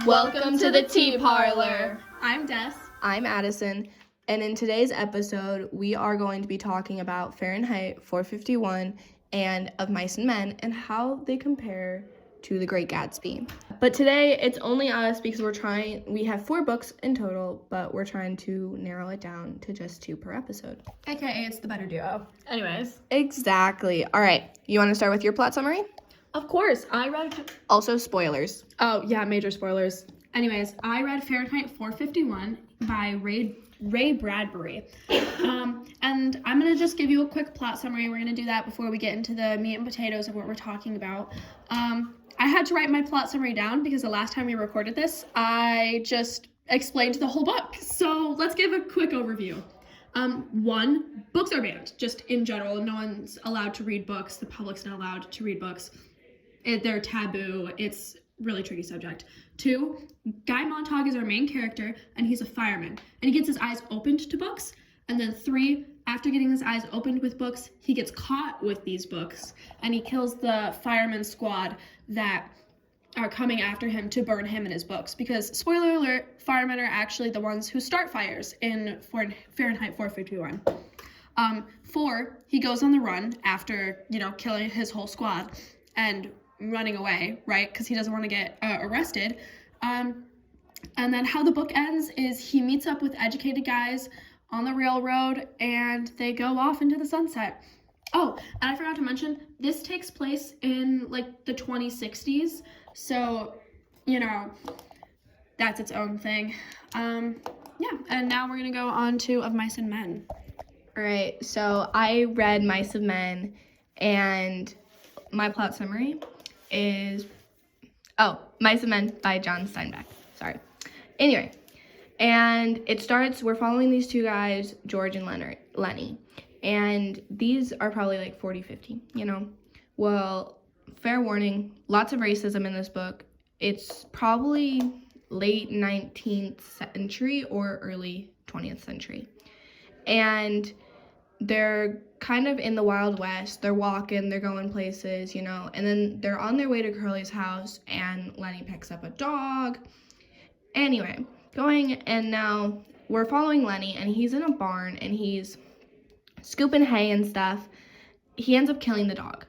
Welcome to the Tea Parlor. I'm Des. I'm Addison, and in today's episode, we are going to be talking about Fahrenheit 451 and Of Mice and Men and how they compare to The Great Gatsby. But today, it's only us because we have 4 books in total, but we're trying to narrow it down to just 2 per episode. AKA it's the better duo. Anyways. Exactly. All right, you want to start with your plot summary? Of course, I read... Also, spoilers. Oh, yeah, major spoilers. Anyways, I read Fahrenheit 451 by Ray Bradbury. And I'm going to just give you a quick plot summary. We're going to do that before we get into the meat and potatoes of what we're talking about. I had to write my plot summary down because the last time we recorded this, I just explained the whole book. So let's give a quick overview. 1, books are banned, just in general. No one's allowed to read books. The public's not allowed to read books. They're taboo. It's really tricky subject. 2, Guy Montag is our main character, and he's a fireman, and he gets his eyes opened to books. And then 3, after getting his eyes opened with books, he gets caught with these books, and he kills the fireman squad that are coming after him to burn him and his books. Because, spoiler alert, firemen are actually the ones who start fires in Fahrenheit 451. 4, he goes on the run after, killing his whole squad and running away, right? Because he doesn't want to get arrested. And then how the book ends is he meets up with educated guys on the railroad and they go off into the sunset. Oh, and I forgot to mention, this takes place in the 2060s. So, that's its own thing. Yeah, and now we're going to go on to Of Mice and Men. All right, so I read Mice and Men, and my plot summary is, Mice and Men by John Steinbeck. Sorry. Anyway, and it starts, we're following these 2 guys, George and Lenny, and these are probably 40, 50, Well, fair warning, lots of racism in this book. It's probably late 19th century or early 20th century. And they're kind of in the Wild West. They're walking, they're going places, and then they're on their way to Curly's house, and Lenny picks up a dog. Anyway, and now we're following Lenny, and he's in a barn, and he's scooping hay and stuff. He ends up killing the dog,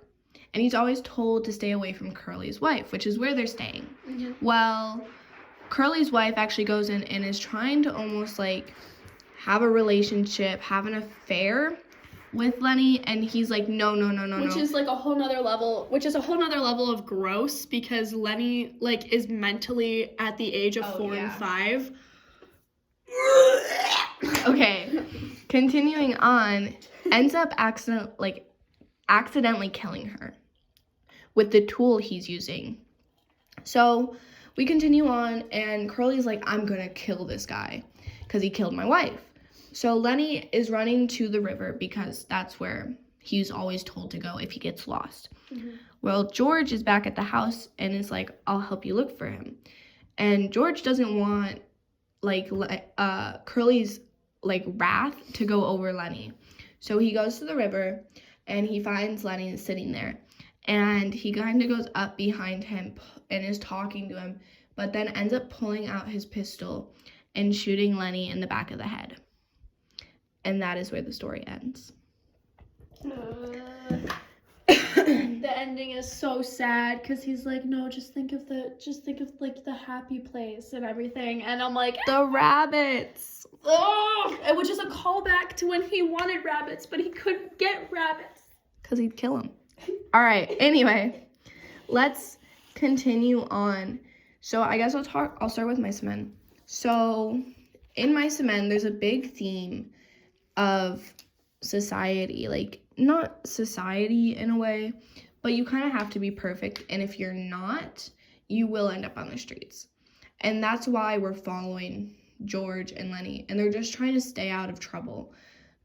and he's always told to stay away from Curly's wife, which is where they're staying. Mm-hmm. Well, Curly's wife actually goes in and is trying to almost have a relationship, have an affair with Lenny, and he's like, no. Which is a whole nother level of gross, because Lenny is mentally at the age of 4 and 5. Okay, continuing on, ends up accidentally killing her with the tool he's using. So we continue on, and Curly's like, I'm gonna kill this guy because he killed my wife. So Lenny is running to the river because that's where he's always told to go if he gets lost. Mm-hmm. Well, George is back at the house and is like, I'll help you look for him. And George doesn't want Curly's wrath to go over Lenny. So he goes to the river and he finds Lenny sitting there. And he kind of goes up behind him and is talking to him, but then ends up pulling out his pistol and shooting Lenny in the back of the head. And that is where the story ends. The ending is so sad because he's like, no, just think of the happy place and everything. And I'm like, the rabbits. Oh, which is a callback to when he wanted rabbits, but he couldn't get rabbits because he'd kill them. All right. Anyway, let's continue on. So I guess I'll start with Mice and Men. So in Mice and Men, there's a big theme of society, not society in a way, but you kind of have to be perfect, and if you're not, you will end up on the streets. And that's why we're following George and Lenny, and they're just trying to stay out of trouble,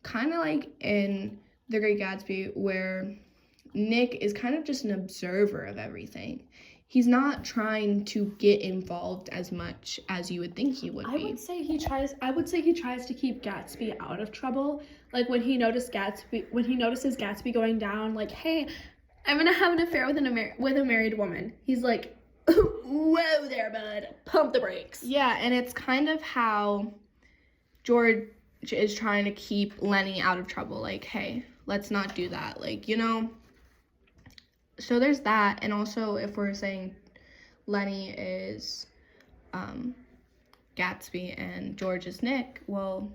kind of like in The Great Gatsby, where Nick is kind of just an observer of everything. He's not trying to get involved as much as you would think he would be. I would say he tries to keep Gatsby out of trouble. When he notices Gatsby going down, hey, I'm gonna have an affair with a married woman. He's like, whoa there, bud. Pump the brakes. Yeah, and it's kind of how George is trying to keep Lenny out of trouble. Like, hey, let's not do that. Like, you know. So there's that. And also, if we're saying Lenny is Gatsby and George is Nick, well,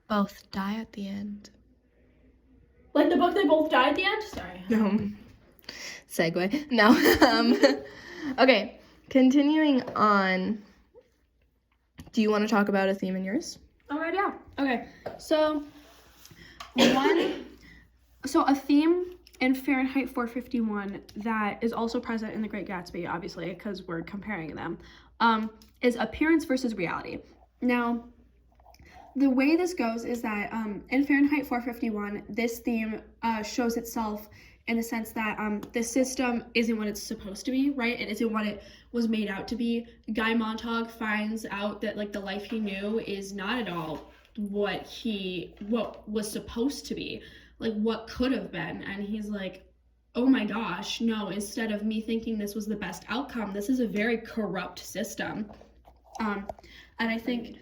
both die at the end. Like the book, they both die at the end? Sorry. No. Segue. No. Okay, continuing on. Do you want to talk about a theme in yours? All right, yeah. Okay, so a theme in Fahrenheit 451 that is also present in The Great Gatsby, obviously, because we're comparing them, is appearance versus reality. Now, the way this goes is that in Fahrenheit 451, this theme shows itself in the sense that the system isn't what it's supposed to be, right? It isn't what it was made out to be. Guy Montag finds out that like the life he knew is not at all what was supposed to be, like what could have been. And he's like, oh my gosh, no, instead of me thinking this was the best outcome, this is a very corrupt system. And I think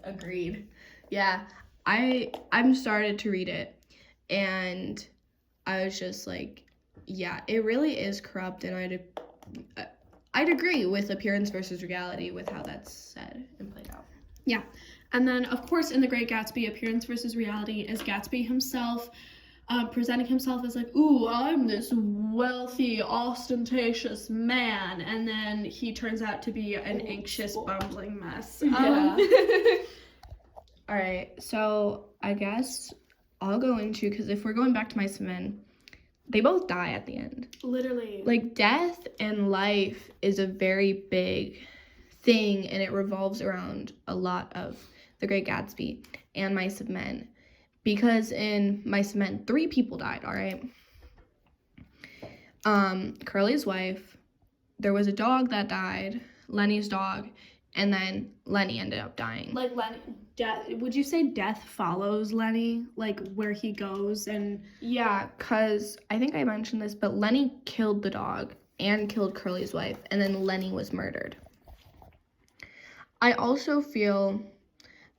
Agreed. Yeah, I'm started to read it, and I was just like, yeah, it really is corrupt, and I'd agree with appearance versus reality with how that's said and played out. Yeah, and then of course in The Great Gatsby, appearance versus reality is Gatsby himself presenting himself as like, ooh, I'm this wealthy, ostentatious man, and then he turns out to be an anxious, bumbling mess. Yeah. All right, so I guess I'll go into, because if we're going back to Mice and Men, they both die at the end. Literally. Like, death and life is a very big thing, and it revolves around a lot of The Great Gatsby and Mice and Men. Because in Mice and Men, 3 people died, all right? Curly's wife, there was a dog that died, Lenny's dog, and then Lenny ended up dying. Like Lenny, would you say death follows Lenny? Like where he goes and... Yeah, because I think I mentioned this, but Lenny killed the dog and killed Curly's wife, and then Lenny was murdered. I also feel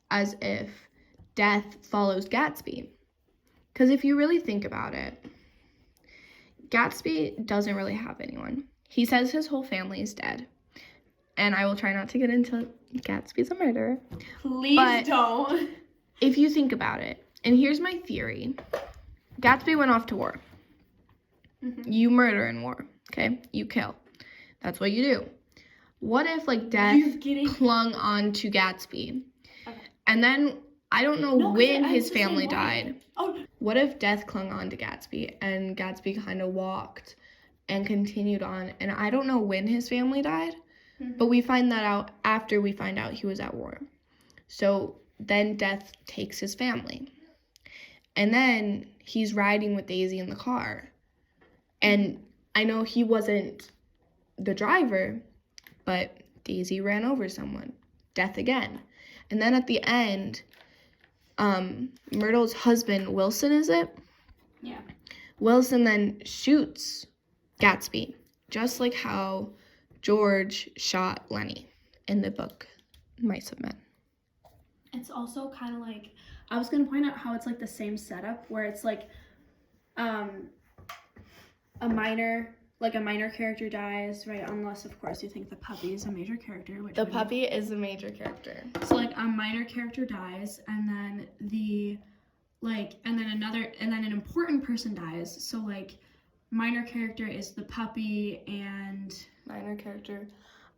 as if death follows Gatsby. Because if you really think about it, Gatsby doesn't really have anyone. He says his whole family is dead. And I will try not to get into Gatsby's a murderer. Please don't. If you think about it, and here's my theory. Gatsby went off to war. Mm-hmm. You murder in war, okay? You kill. That's what you do. What if, like, death clung on to Gatsby? Okay. And then, I don't know when his family died. Oh. What if death clung on to Gatsby, and Gatsby kind of walked and continued on, and I don't know when his family died, but we find that out after we find out he was at war. So then death takes his family. And then he's riding with Daisy in the car. And I know he wasn't the driver, but Daisy ran over someone. Death again. And then at the end, Myrtle's husband, Wilson, is it? Yeah. Wilson then shoots Gatsby, just like how George shot Lenny in the book Mice and Men. It's also kind of like, I was going to point out how it's like the same setup where it's like a minor character dies, right? Unless, of course, you think the puppy is a major character. Which the puppy is a major character. So, like, a minor character dies, and then an important person dies. So, like, minor character is the puppy and... Minor character,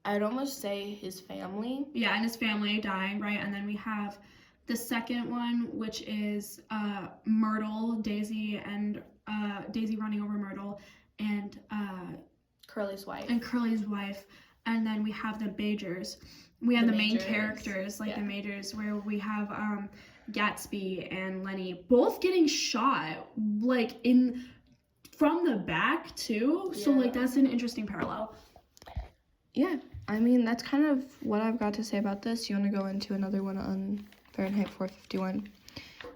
I'd almost say his family. Yeah, and his family dying, right? And then we have the second one, which is Myrtle, Daisy running over Myrtle, and Curly's wife. And then we have the Majors. We have the main characters, like the Majors, where we have Gatsby and Lenny both getting shot, like from the back too. Yeah. So like that's an interesting parallel. Yeah, I mean that's kind of what I've got to say about this. You want to go into another one on Fahrenheit 451?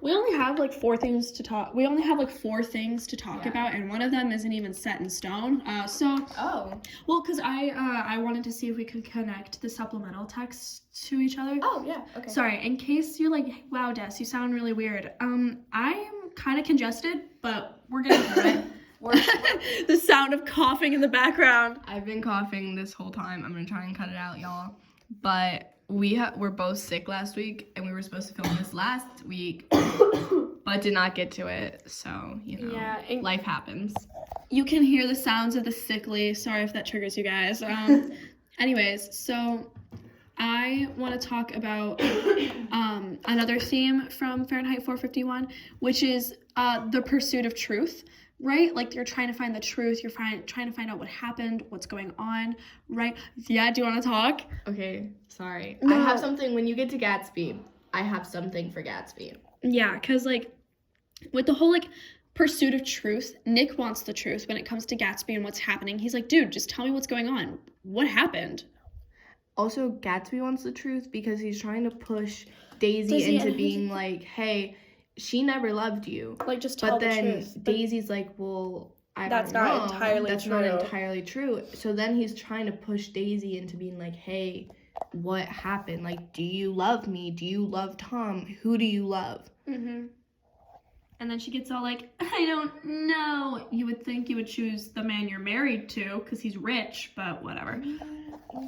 We only have like four things to talk. We only have like four things to talk about, and one of them isn't even set in stone. Well, because I wanted to see if we could connect the supplemental texts to each other. Oh yeah. Okay. Sorry, in case you're like, wow, Des, you sound really weird. I'm kind of congested, but we're gonna do it. The sound of coughing in the background. I've been coughing this whole time. I'm gonna try and cut it out, y'all. But we're both sick last week, and we were supposed to film this last week, but did not get to it. So life happens. You can hear the sounds of the sickly. Sorry if that triggers you guys. Anyways, so I want to talk about another theme from Fahrenheit 451, which is the pursuit of truth. Right? Like, you're trying to find the truth. You're trying to find out what happened, what's going on, right? Yeah, do you want to talk? Okay, sorry. No. I have something, when you get to Gatsby, I have something for Gatsby. Yeah, because, like, with the whole, like, pursuit of truth, Nick wants the truth when it comes to Gatsby and what's happening. He's like, dude, just tell me what's going on. What happened? Also, Gatsby wants the truth because he's trying to push Daisy into being like, hey, she never loved you. Like, just tell the truth. But then Daisy's like, well, that's not entirely true. So then he's trying to push Daisy into being like, hey, what happened? Like, do you love me? Do you love Tom? Who do you love? Mm-hmm. And then she gets all like, I don't know. You would think you would choose the man you're married to because he's rich, but whatever.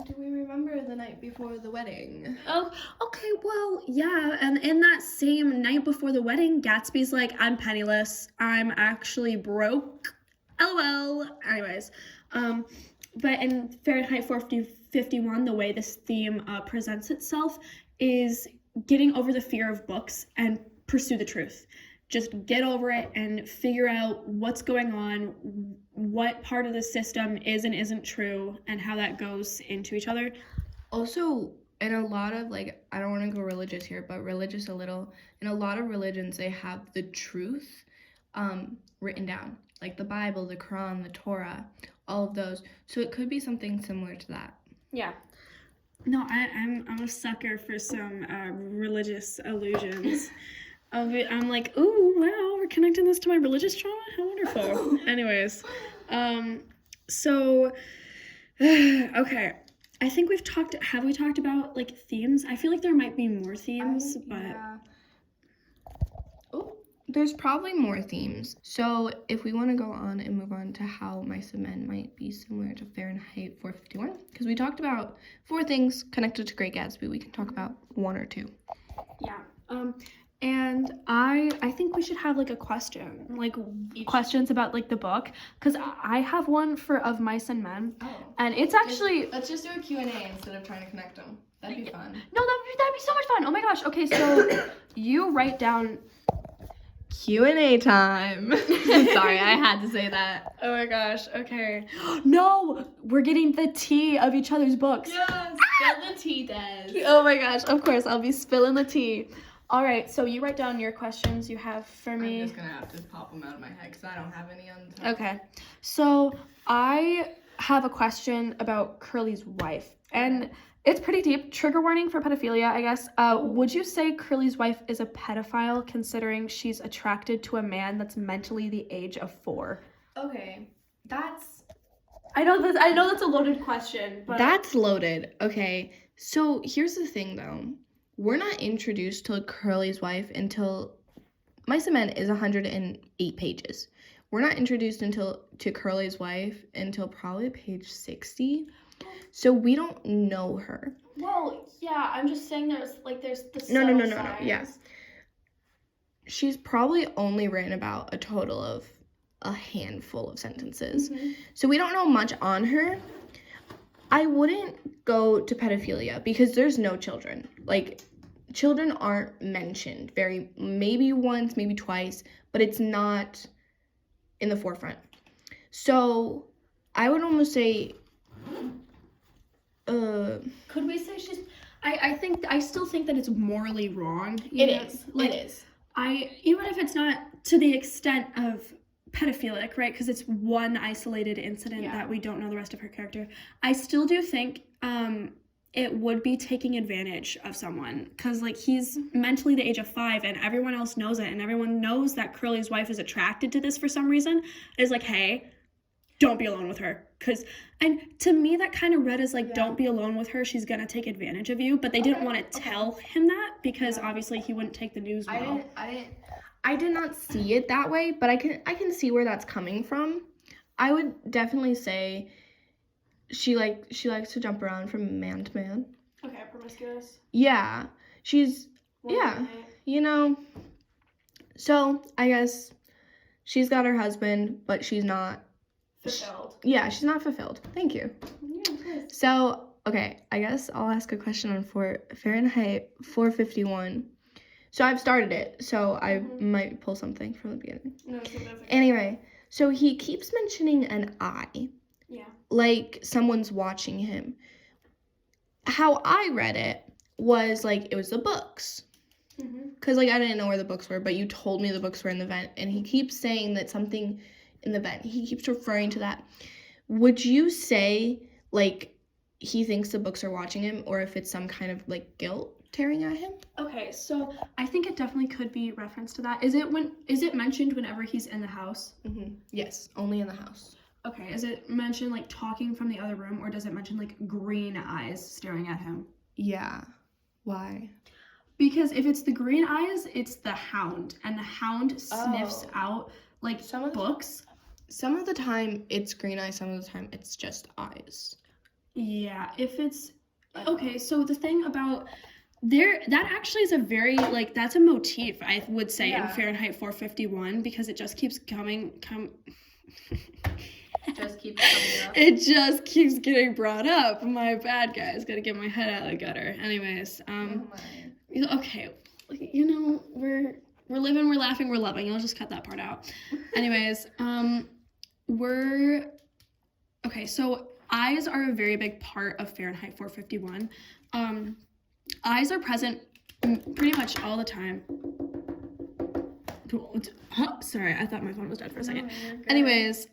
Do we remember the night before the wedding? Oh, okay, well, yeah. And in that same night before the wedding, Gatsby's like, I'm penniless. I'm actually broke. LOL. Anyways, but in Fahrenheit 451, the way this theme presents itself is getting over the fear of books and pursue the truth. Just get over it and figure out what's going on, what part of the system is and isn't true, and how that goes into each other. Also, in a lot of, like, I don't want to go religious here, but religious a little. In a lot of religions, they have the truth written down. Like the Bible, the Quran, the Torah, all of those. So it could be something similar to that. Yeah. No, I'm a sucker for some religious illusions. I'm like, ooh, wow, we're connecting this to my religious trauma? How wonderful. Anyways, so, okay. I think have we talked about, like, themes? I feel like there might be more themes, but... Yeah. Oh, there's probably more themes. So if we want to go on and move on to how Mice and Men might be similar to Fahrenheit 451, because we talked about 4 things connected to Great Gatsby, we can talk about 1 or 2. Yeah, and I think we should have, like, a question, like, questions about, like, the book, because I have one for Of Mice and Men, and it's actually... Let's just do a Q&A instead of trying to connect them. That'd be fun. No, that'd be so much fun. Oh my gosh. Okay, so you write down... Q&A time. Sorry, I had to say that. Oh my gosh, okay. No, we're getting the tea of each other's books. Yes, spill the tea, Des. Oh my gosh, of course, I'll be spilling the tea. All right, so you write down your questions you have for me. I'm just going to have to pop them out of my head because I don't have any on top. Okay, so I have a question about Curly's wife, and it's pretty deep. Trigger warning for pedophilia, I guess. Would you say Curly's wife is a pedophile considering she's attracted to a man that's mentally the age of 4? Okay, that's... I know that's a loaded question, but... That's loaded. Okay, so here's the thing, though. We're not introduced to Curly's wife until Mice and Men is 108 pages. We're not introduced to Curly's wife until probably page 60. So we don't know her. Well, yeah, I'm just saying there's the No. signs. Yeah. She's probably only written about a total of a handful of sentences. Mm-hmm. So we don't know much on her. I wouldn't go to pedophilia because there's no children. Like, children aren't mentioned maybe once, maybe twice, but it's not in the forefront. So I would almost say, could we say she's... I still think that it's morally wrong. It is. Even if it's not to the extent of pedophilic, right? Because it's one isolated incident that we don't know the rest of her character. I still do think it would be taking advantage of someone, because like he's mentally the age of 5 and everyone else knows it, and everyone knows that Curly's wife is attracted to this for some reason. It's like, hey, don't be alone with her, and to me that kind of read as like, don't be alone with her, she's gonna take advantage of you, but they didn't want to tell him that because obviously he wouldn't take the news well. I did not see it that way, but I can see where that's coming from. I would definitely say she likes to jump around from man to man. Okay, promiscuous. Yeah, she's you know. So I guess she's got her husband, but she's not fulfilled. Yeah, she's not fulfilled. Thank you. Yeah, of course. So okay, I guess I'll ask a question on Fahrenheit 451. So I've started it, so I might pull something from the beginning. No, so that's okay. Anyway, so he keeps mentioning an eye. Yeah. Like someone's watching him. How I read it was like it was the books. Because like I didn't know where the books were, but you told me the books were in the vent, and he keeps saying that something in the vent. He keeps referring to that. Would you say like he thinks the books are watching him, or if it's some kind of like guilt tearing at him? Okay, so I think it definitely could be reference to that. Is it mentioned whenever he's in the house? Yes, only in the house. Okay, is it mentioned like talking from the other room, or does it mention like green eyes staring at him? Yeah. Why? Because if it's the green eyes, it's the hound, and the hound sniffs out like books. Some of the time it's green eyes, some of the time it's just eyes. Yeah, if it's okay, so the thing about that actually is a very like that's a motif, I would say, in Fahrenheit 451, because it just keeps Just keeps coming up. It just keeps getting brought up. My bad, guys. Gotta get my head out of the gutter. Anyways, okay, you know, we're living, we're laughing, we're loving. I'll just cut that part out. Anyways, okay, so eyes are a very big part of Fahrenheit 451. Eyes are present pretty much all the time. Sorry, I thought my phone was dead for a second. Anyways,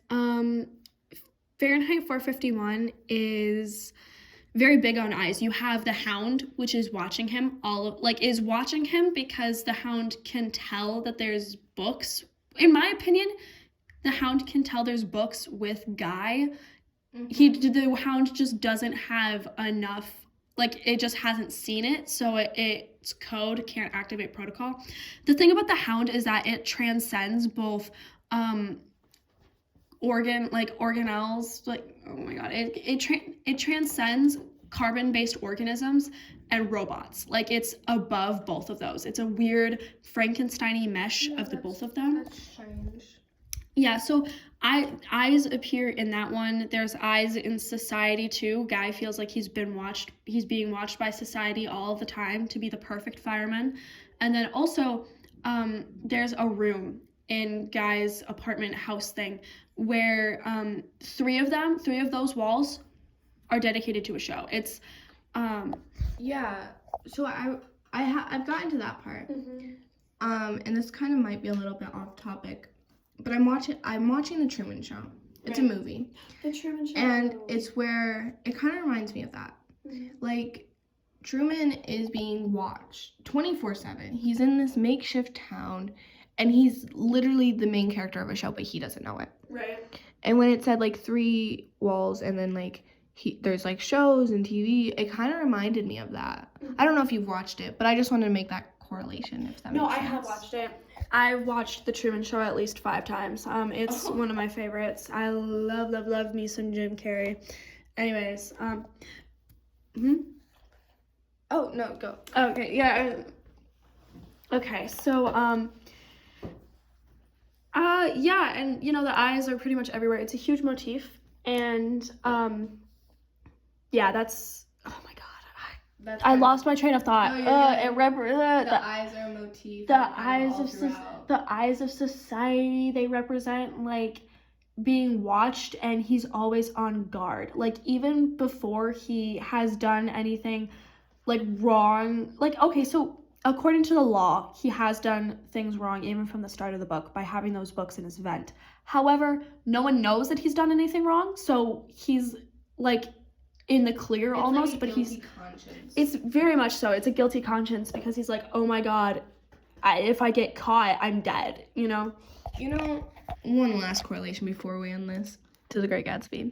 Fahrenheit 451 is very big on eyes. You have the hound, which is watching him is watching him because the hound can tell that there's books. In my opinion, the hound can tell there's books with Guy. The hound just doesn't have enough, like it just hasn't seen it, so its code can't activate protocol. The thing about the hound is that it transcends both organelles, like, oh my god, it transcends carbon-based organisms and robots. Like, it's above both of those. It's a weird Frankenstein-y mesh of the both of them. That's strange. Yeah, so eyes appear in that one. There's eyes in society too. Guy feels like he's being watched by society all the time to be the perfect fireman. And then also there's a room in Guy's apartment house thing where three of those walls are dedicated to a show. It's yeah. So I've gotten to that part. And this kind of might be a little bit off topic, but I'm watching The Truman Show. It's a movie. The Truman Show. And it's where it kind of reminds me of that. Like, Truman is being watched 24/7. He's in this makeshift town, and he's literally the main character of a show, but he doesn't know it. Right. And when it said like 3 walls and then like there's like shows and TV, it kind of reminded me of that. I don't know if you've watched it, but I just wanted to make that correlation, if that makes sense. No, I have watched it. I've watched The Truman Show at least 5 times. It's one of my favorites. I love me some Jim Carrey. Anyways, Oh, no, go. Okay, yeah. Okay, so, yeah, and, you know, the eyes are pretty much everywhere. It's a huge motif, and, yeah, that's, oh my god, I lost my train of thought. The eyes are a motif. The eyes of society, they represent, like, being watched, and he's always on guard. Like, even before he has done anything, like, wrong, like, okay, so according to the law, he has done things wrong even from the start of the book by having those books in his vent. However, no one knows that he's done anything wrong, so he's, like, in the clear almost, but it's very much so. It's a guilty conscience because he's like, oh my God, if I get caught, I'm dead, you know? You know, one last correlation before we end this to The Great Gatsby.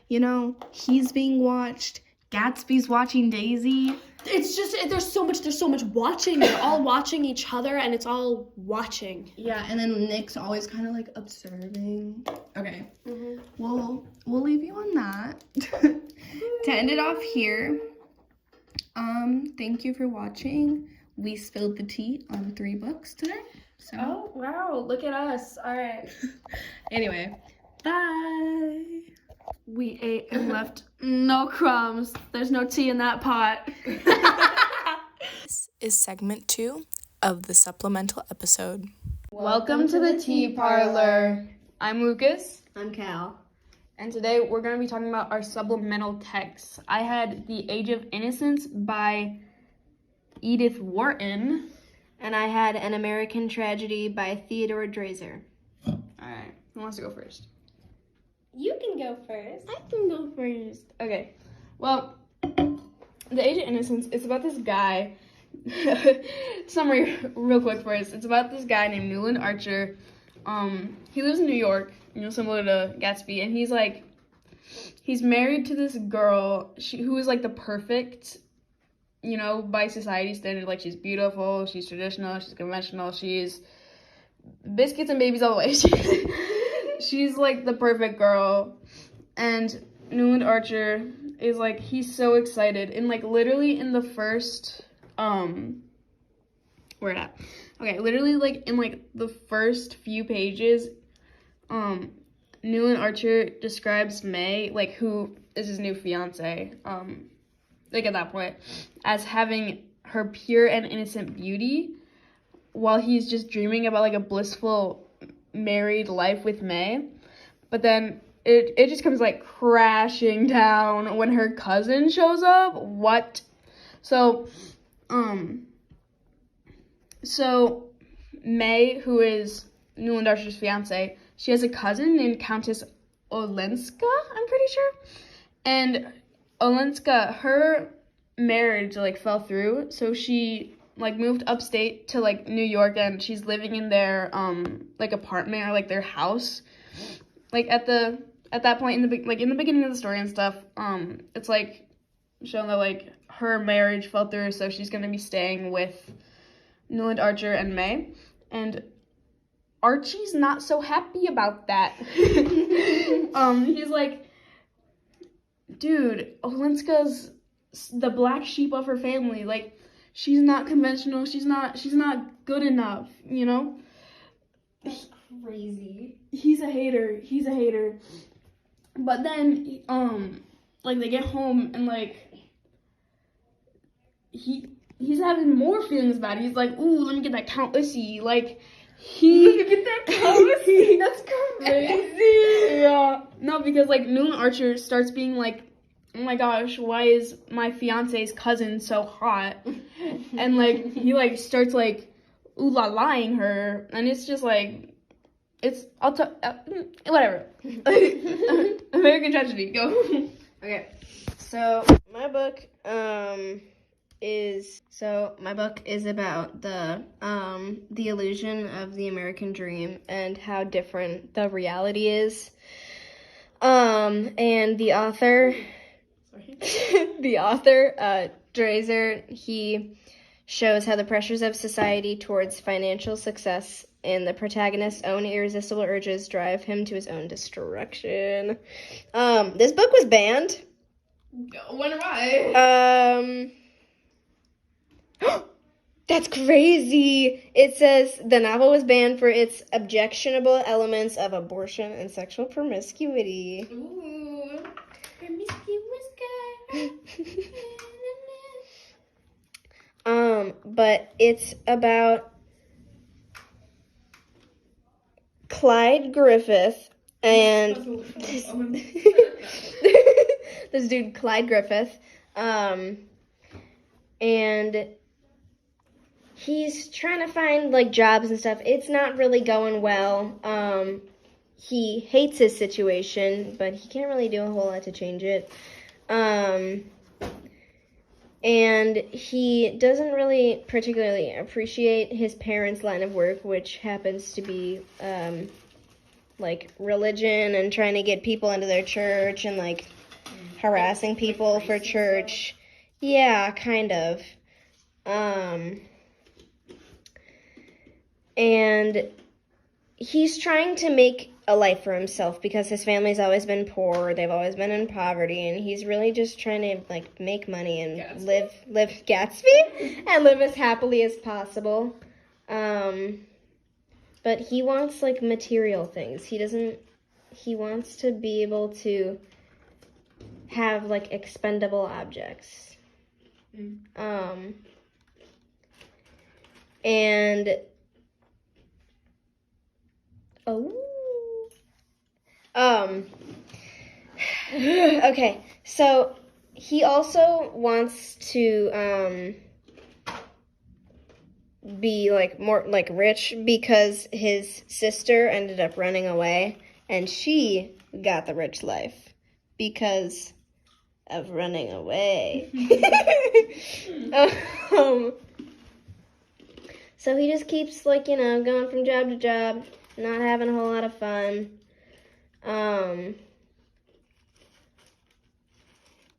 You know, he's being watched. Gatsby's watching Daisy. It's just, there's so much watching. They're all watching each other, and it's all watching. Yeah, and then Nick's always kind of like observing. Okay. Mm-hmm. We'll leave you on that. To end it off here, thank you for watching. We spilled the tea on 3 books today. So. Oh, wow. Look at us. All right. Anyway, bye. We ate and left no crumbs. There's no tea in that pot. This is segment 2 of the supplemental episode. Welcome to the Tea Parlor. I'm Lucas. I'm Cal. And today we're going to be talking about our supplemental texts. I had The Age of Innocence by Edith Wharton. And I had An American Tragedy by Theodore Dreiser. Alright, who wants to go first? You can go first. I can go first. Okay. Well, The Age of Innocence is about this guy. Summary real quick first. It's about this guy named Newland Archer. He lives in New York, you know, similar to Gatsby, and he's married to this girl who is like the perfect, you know, by society standard. Like, she's beautiful, she's traditional, she's conventional, she's biscuits and babies all the way. She's like the perfect girl, and Newland Archer is like, he's so excited, and like literally in the first where it at? Okay, literally like in like the first few pages, Newland Archer describes May, like, who is his new fiance, like at that point, as having her pure and innocent beauty, while he's just dreaming about like a blissful married life with May. But then it just comes like crashing down when her cousin shows up. What? So May, who is Newland Archer's fiance, she has a cousin named Countess Olenska, I'm pretty sure. And Olenska, her marriage like fell through, so she like moved upstate to like New York, and she's living in their like apartment or like their house. Like at that point in the beginning of the story and stuff, it's like showing that like her marriage fell through, so she's gonna be staying with Newland Archer and May, and Archie's not so happy about that. He's like, dude, Olenska's the black sheep of her family, like, she's not conventional. She's not good enough, you know? That's crazy. He's a hater. But then, like, they get home and, like, he's having more feelings about it. He's like, ooh, let me get that Count Ussy. Like, let me get that Count Ussy. That's crazy. Yeah. No, because, like, Newland Archer starts being like, oh my gosh, why is my fiance's cousin so hot? And like he like starts like ooh la laing her, and it's just like, it's whatever. American Tragedy, go. Okay, so my book is about the illusion of the American dream and how different the reality is. And the author, Dreiser, he shows how the pressures of society towards financial success and the protagonist's own irresistible urges drive him to his own destruction. This book was banned. Wonder why? That's crazy. It says the novel was banned for its objectionable elements of abortion and sexual promiscuity. Ooh. Promiscuous guy. But it's about Clyde Griffith and this dude Clyde Griffith, and he's trying to find like jobs and stuff. It's not really going well. He hates his situation, but he can't really do a whole lot to change it. And he doesn't really particularly appreciate his parents' line of work, which happens to be like religion and trying to get people into their church and like harassing people for church. Yeah, kind of. And he's trying to make a life for himself because his family's always been poor. They've always been in poverty, and he's really just trying to like make money and live Gatsby and live as happily as possible. But he wants like material things. He wants to be able to have like expendable objects. And okay, so he also wants to be like more like rich because his sister ended up running away and she got the rich life because of running away. So he just keeps like, going from job to job, not having a whole lot of fun.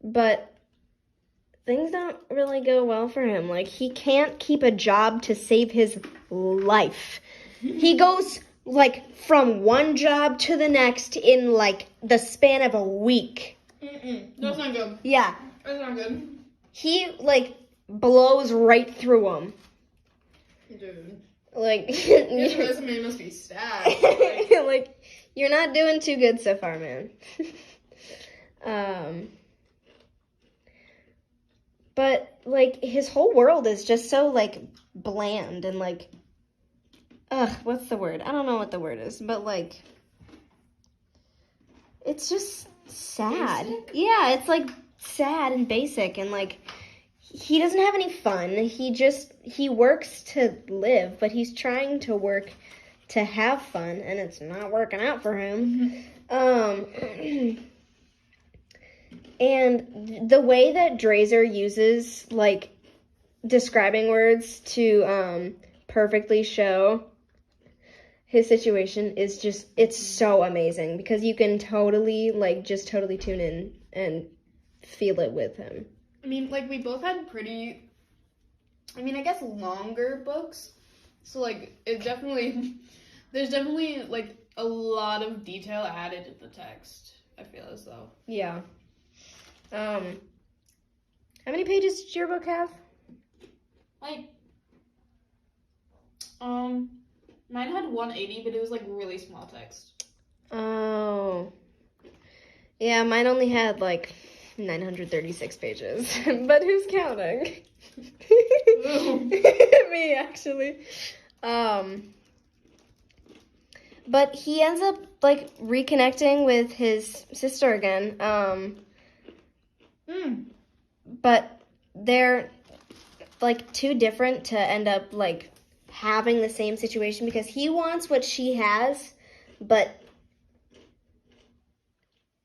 But things don't really go well for him. Like, he can't keep a job to save his life. He goes, like, from one job to the next in, like, the span of a week. That's not good. Yeah. That's not good. He, like, blows right through him. Dude. Like, Your resume must be sad. like, you're not doing too good so far, man. But, like, his whole world is just so, like, bland and, like, what's the word? I don't know what the word is, but, like, it's just sad. Basic? Yeah, it's, like, sad and basic, and, like, he doesn't have any fun. He works to live, but he's trying to work to have fun, and it's not working out for him. And the way that Drazer uses, like, describing words to perfectly show his situation is just, it's so amazing because you can totally, like, just totally tune in and feel it with him. I mean, like, we both had pretty, I guess longer books. So, like, there's definitely, like, a lot of detail added to the text, I feel as though. Yeah. How many pages did your book have? Like, mine had 180, but it was, like, really small text. Oh. Yeah, mine only had, like, 936 pages. But who's counting? Me, actually. But he ends up, like, reconnecting with his sister again. But they're, like, too different to end up, like, having the same situation because he wants what she has, but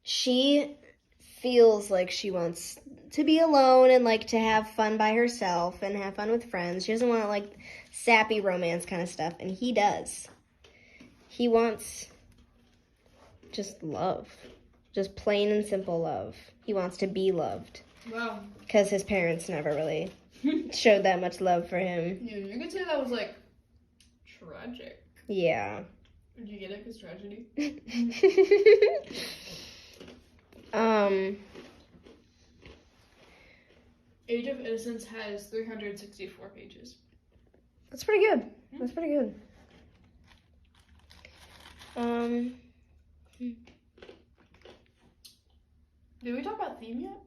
she feels like she wants to be alone and, like, to have fun by herself and have fun with friends. She doesn't want, like, sappy romance kind of stuff, and he does. He wants just love. Just plain and simple love. He wants to be loved. Wow. Because his parents never really showed that much love for him. Yeah, you could say that was, like, tragic. Yeah. Did you get it? Because tragedy? Age of Innocence has 364 pages. That's pretty good. That's pretty good. Did we talk about theme yet?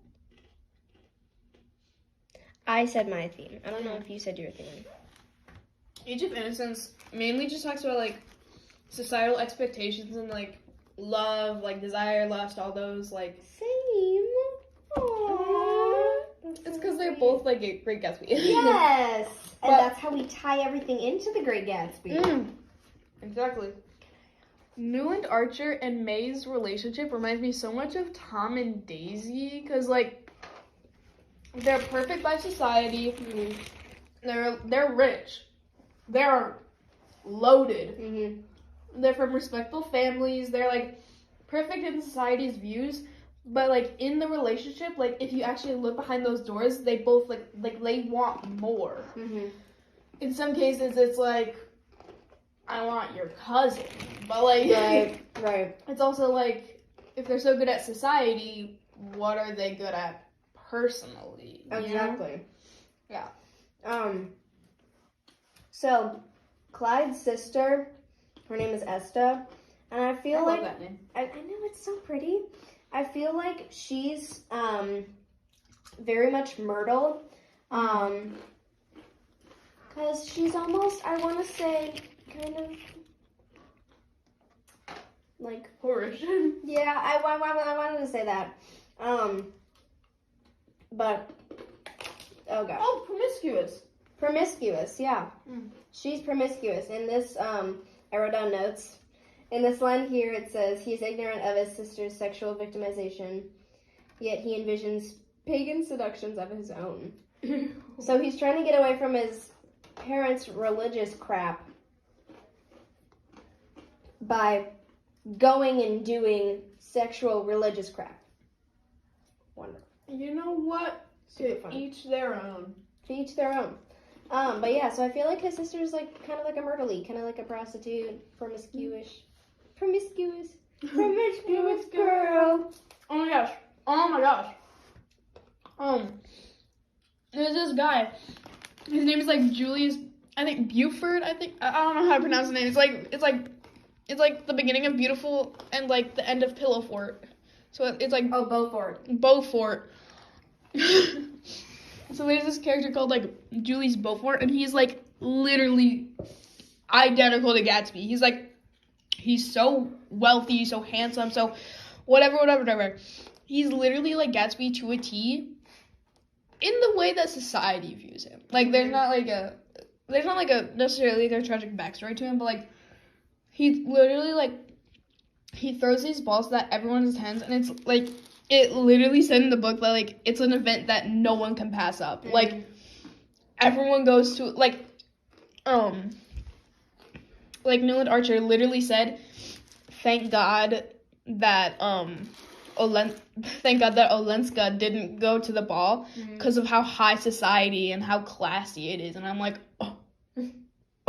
I said my theme. I don't know if you said your theme. Age of Innocence mainly just talks about, like, societal expectations and, like, love, like, desire, lust, all those, like... Same. Aww. It's because they're both, like, Great Gatsby. Yes. And But- that's how we tie everything into the Great Gatsby. Exactly. Newland Archer and May's relationship reminds me so much of Tom and Daisy, because like they're perfect by society. They're rich. They're loaded. They're from respectable families. They're like perfect in society's views. But like in the relationship, like if you actually look behind those doors, they both like they want more. In some cases, it's like, I want your cousin, but like Right. it's also like, if they're so good at society, what are they good at personally? You know? Exactly. Yeah. So Clyde's sister, her name is Esta, and I feel I like love that name. I know it's so pretty. I feel like she's very much Myrtle, because she's almost, I want to say, kind of like, Horish. yeah, I wanted to say that, but oh god. Oh, promiscuous. Promiscuous, yeah. She's promiscuous. In this, I wrote down notes. In this line here, it says, he's ignorant of his sister's sexual victimization, yet he envisions pagan seductions of his own. So he's trying to get away from his parents' religious crap by going and doing sexual religious crap. Wonderful. You know what? Super fun. Each their own. To each their own. But yeah, so I feel like his sister's like kind of like a Myrtle-y, kind of like a prostitute, promiscuous girl. Oh my gosh. There's this guy. His name is like Julius, I think Buford. I don't know how to pronounce his name. It's like the beginning of Beautiful and like the end of Pillow Fort. So it's like Beaufort. So there's this character called like Julius Beaufort, and he's like literally identical to Gatsby. He's so wealthy, so handsome, so whatever. He's literally like Gatsby to a T in the way that society views him. Like there's not like a necessarily a tragic backstory to him, but like he literally like he throws these balls that everyone attends, and it's like it literally said in the book that like it's an event that no one can pass up. Like everyone goes to like Newland Archer literally said, thank God that Olenska didn't go to the ball because of how high society and how classy it is. And I'm like, oh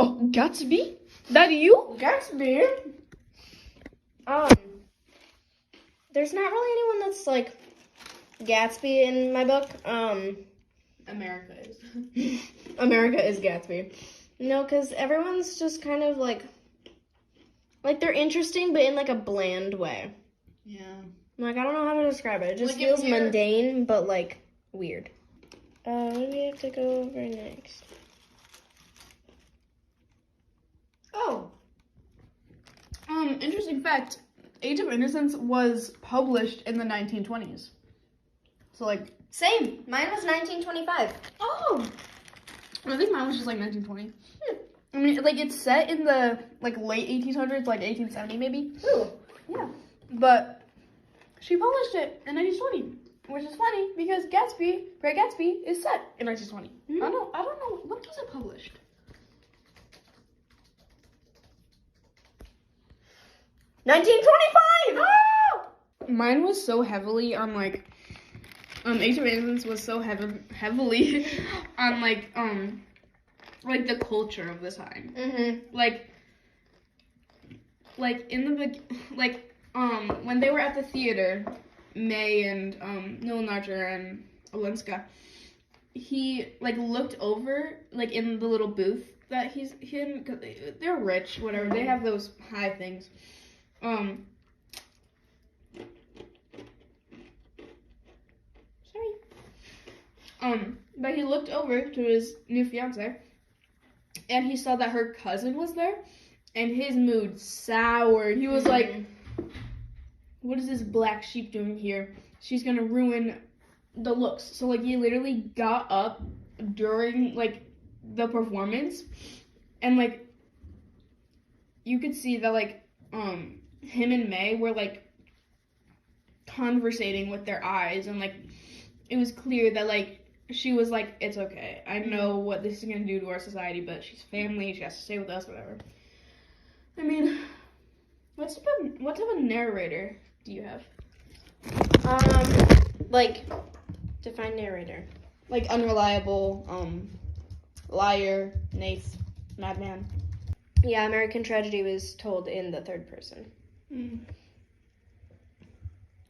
Gatsby? That you? Gatsby? There's not really anyone that's like Gatsby in my book. America is. America is Gatsby. No, because everyone's just kind of like they're interesting, but in like a bland way. Yeah. Like, I don't know how to describe it. It just Like, feels mundane, but like weird. What do we have to go over next? Oh. Interesting fact. Age of Innocence was published in the 1920s. So like Same. Mine was 1925. oh, I think mine was just like 1920. I mean, like it's set in the like late 1800s, like 1870 maybe. Ooh. Yeah. But she published it in 1920, which is funny because Great Gatsby is set in 1920. I don't know when was it published. 1925! Mine was so heavily on like Age of Innocence was so heavily on like the culture of the time. Like in the when they were at the theater, May and Nolan Archer and Olenska, he like looked over like in the little booth that he's in, cause they're rich, whatever. They have those high things. But he looked over to his new fiance, and he saw that her cousin was there, and his mood soured. He was like, what is this black sheep doing here? She's gonna ruin the looks. So like he literally got up during like the performance, and like you could see that like him and May were like conversating with their eyes, and like it was clear that like she was like, it's okay, I know what this is gonna do to our society, but she's family, she has to stay with us, whatever. I mean, what type of narrator do you have? Like, define narrator. Like unreliable, liar, naif, madman. Yeah, American Tragedy was told in the third person.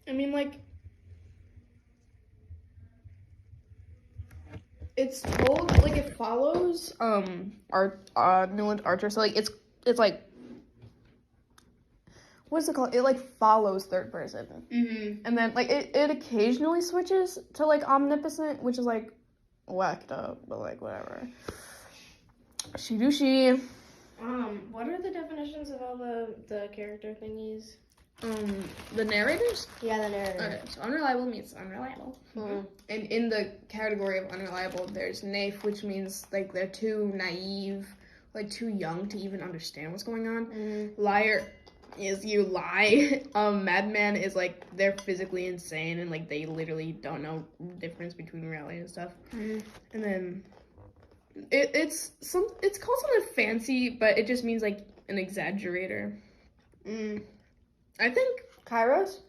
I mean, like, it's told, like, it follows, Newland Archer, so, like, it's like, what's it called? It, like, follows third person. And then, like, it occasionally switches to, like, omnipotent, which is, like, whacked up, but, like, whatever. She do she. What are the definitions of all the character thingies? The narrators? Yeah, the narrator. Okay, so unreliable means unreliable. And in the category of unreliable, there's naif, which means, like, they're too naive, like, too young to even understand what's going on. Liar is you lie. Madman is, like, they're physically insane, and, like, they literally don't know the difference between reality and stuff. And then it's called something fancy, but it just means, like, an exaggerator. I think Kairos?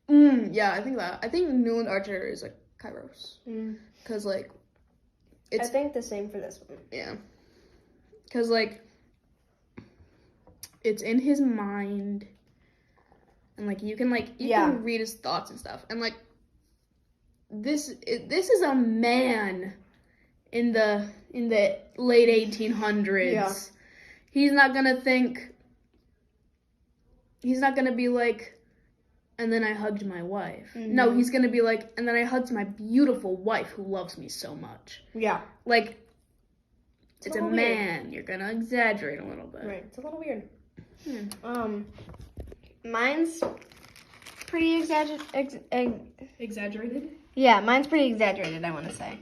Yeah, I think that. I think Newland Archer is like Kairos. Because, like, I think the same for this one. Yeah. Because, like, it's in his mind. And, like, you can read his thoughts and stuff. And, like, this is a man in the late 1800s. Yeah. He's not gonna be like, and then I hugged my wife. No, he's gonna be like, and then I hugged my beautiful wife who loves me so much. Yeah. Like, it's a little man. You're gonna exaggerate a little bit. Right. It's a little weird. Mine's pretty Exaggerated? Yeah, mine's pretty exaggerated, I want to say.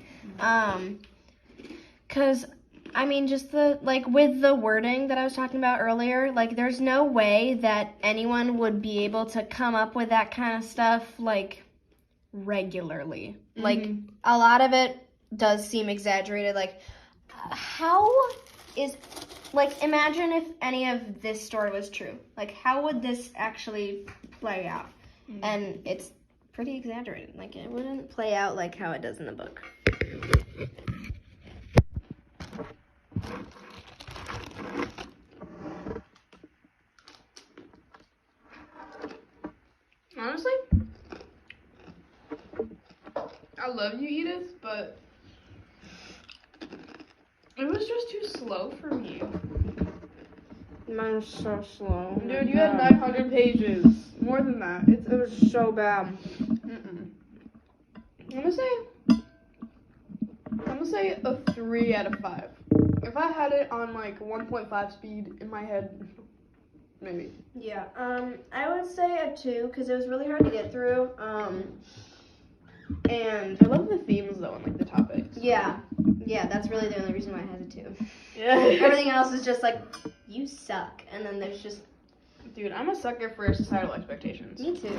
Because, I mean, just with the wording that I was talking about earlier, like, there's no way that anyone would be able to come up with that kind of stuff, like, regularly. Like, a lot of it does seem exaggerated. Like, imagine if any of this story was true. Like, how would this actually play out? And it's pretty exaggerated. Like, it wouldn't play out like how it does in the book. Honestly, I love you, Edith, but it was just too slow for me. Mine's so slow. Dude, you had 900 pages. More than that. It was so bad. I'm gonna say a 3 out of 5. If I had it on like 1.5 speed in my head, maybe. Yeah. I would say a 2 because it was really hard to get through. And I love the themes though and like the topics. yeah, that's really the only reason why I had a 2. Yeah. Everything else is just like, you suck, and then there's just. Dude, I'm a sucker for societal expectations. Me too.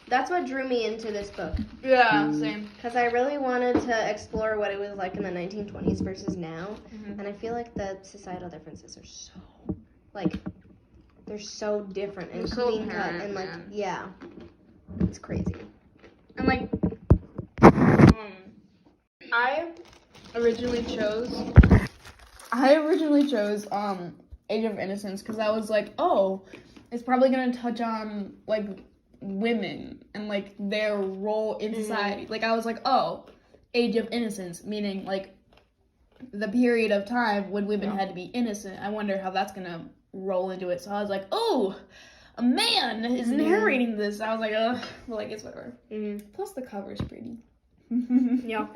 That's what drew me into this book. Yeah, same. Because I really wanted to explore what it was like in the 1920s versus now. And I feel like the societal differences are so, like, they're so different and so clean cut. apparent, And, like, man. yeah. It's crazy. And like, I originally chose Age of Innocence because I was like, oh, it's probably gonna touch on like women and like their role in society. Like I was like, oh, Age of Innocence, meaning like the period of time when women had to be innocent. I wonder how that's gonna roll into it. So I was like, oh, a man is narrating this. I was like, ugh, well, I guess whatever. Plus the cover's pretty. Yeah.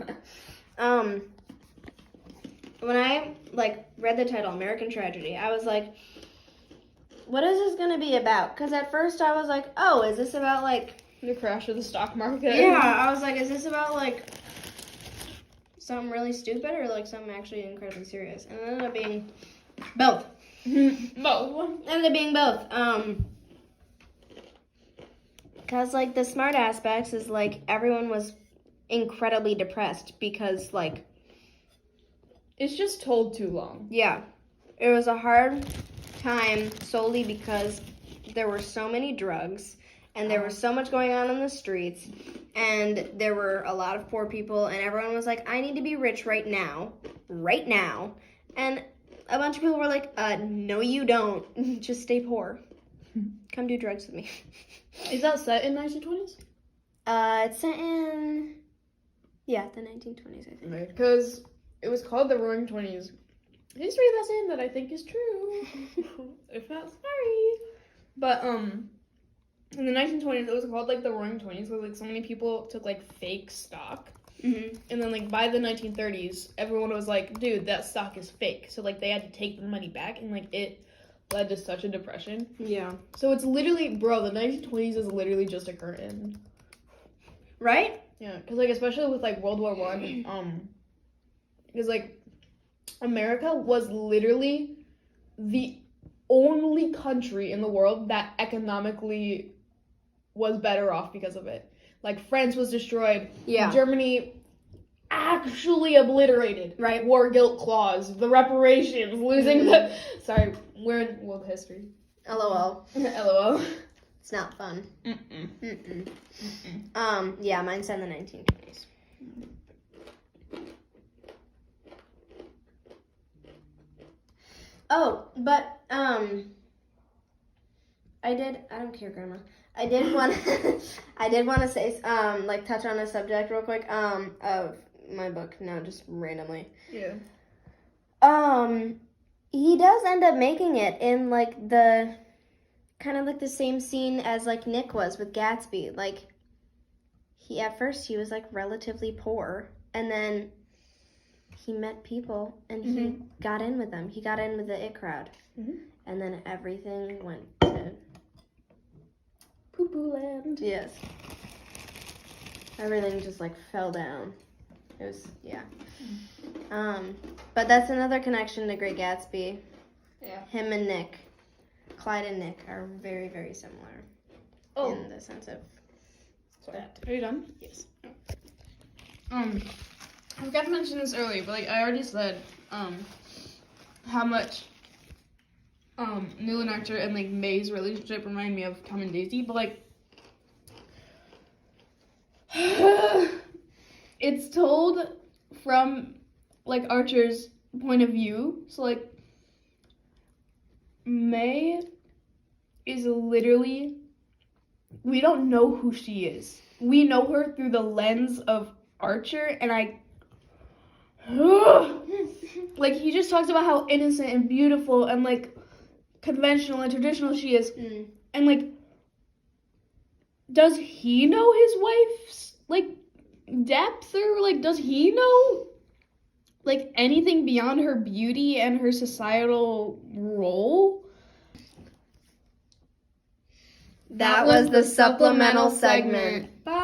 When I like read the title American Tragedy, I was like, what is this gonna be about? Because at first I was like, oh, is this about like The crash of the stock market. Yeah, I was like, is this about like something really stupid or like something actually incredibly serious? And it ended up being both. Both. Ended up being both. Because, like, the smart aspects is, like, everyone was incredibly depressed because, like, It's just told too long. yeah, it was a hard time solely because there were so many drugs and there was so much going on in the streets and there were a lot of poor people and everyone was like, I need to be rich right now. And a bunch of people were like, no you don't. Just stay poor. Come do drugs with me. Is that set in 1920s? It's set in, yeah, the 1920s, I think. Because it was called the Roaring Twenties. History lesson that I think is true. If not, sorry. But in the 1920s, it was called like the Roaring Twenties because like so many people took like fake stock. Mm-hmm. And then like by the 1930s, everyone was like, dude, that stock is fake. So like they had to take the money back, and like it led to such a depression. Yeah. So it's literally, bro, the 1920s is literally just a curtain. Right? Yeah, because like especially with like World War One, because like America was literally the only country in the world that economically was better off because of it. Like France was destroyed. Yeah. Germany actually obliterated. Right. War guilt clause, the reparations, losing the. Sorry, we're in world history. LOL. LOL. It's not fun. Mm-mm. Mm-mm. Mm-mm. Yeah, mine's in the 1920s. Oh, but, I don't care, Grandma. I did want to say, like, touch on a subject real quick, of my book, no, just randomly. Yeah. He does end up making it in, like, the, kind of like the same scene as, like, Nick was with Gatsby. Like, at first he was, like, relatively poor, and then he met people, and he got in with them. He got in with the it crowd. Mm-hmm. And then everything went to Poo-poo land. yes. Everything just like fell down. It was yeah. But that's another connection to Great Gatsby. Yeah. Him and Nick, Clyde and Nick are very, very similar. Oh. In the sense of Sorry. that. Are you done? Yes. I forgot to mention this earlier, but like I already said, how much Neil and Archer and like May's relationship remind me of Tom and Daisy, but like it's told from like Archer's point of view. So like May is literally, we don't know who she is. We know her through the lens of Archer, and like he just talks about how innocent and beautiful and like conventional and traditional she is. And like, does he know his wife's like depth, or like does he know like anything beyond her beauty and her societal role? That was the supplemental segment. Bye.